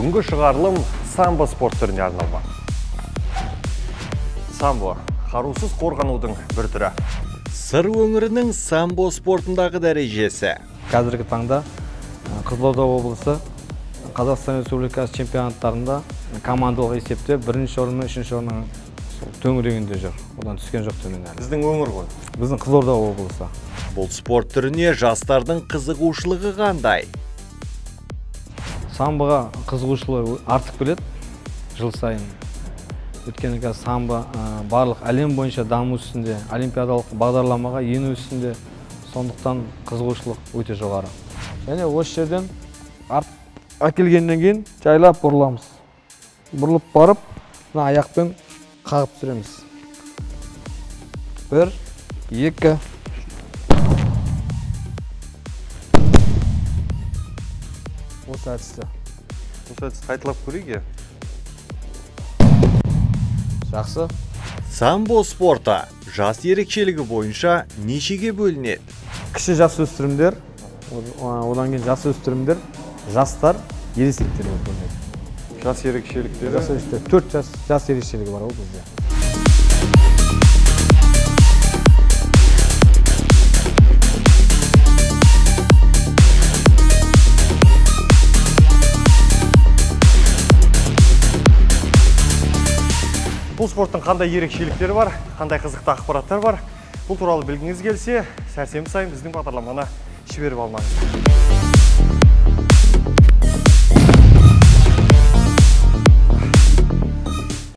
Бүгінгі шығарылым самбо спорт түріне арналған. Самбо қарусыз қорғанудың бір түрі. Сыр өңірінің самбо спортындағы дәрежесі. Қазіргі таңда Қызылорда облысы Қазақстан Республикасы чемпионаттарында командалық есепте бірінші орын мен үшінші орынның төңірегінде жүр. Одан түскен жоқ төмен әлі. Біздің өңір ғой. Біздің Қызылорда облысы. Бұл спорт түріне жастардың қызығушылығы қандай? Самбоға қызығушылығы артып келеді жыл сайын. Өйткені самбо барлық әлем бойынша даму үстінде, олимпиадалық бағдарламаға ену үстінде, сондықтан қызығушылық өте жоғары. Және осы жерден әкелгеннен кейін жайлап бұрыламыз. Бұрылып барып, аяқпен қағып түсіреміз. 1, 2. Осы әдісті. Осы әдісті қайталап көрейік. Жақсы. Самбо спорты жас ерекшелігі бойынша нешеге бөлінеді? Кіші жас өспірімдер, одан кейін жас өспірімдер, жастар, ересектер бөлінеді. Жас ерекшеліктері? 4 жас ерекшелігі бар ол бізде. Бұл спорттың қандай ерекшеліктері бар, қандай қызықты ақпараттар бар. Бұл туралы білгіңіз келсе, сәрсенбі сайын біздің бағдарламаны жіберіп алмаңыз.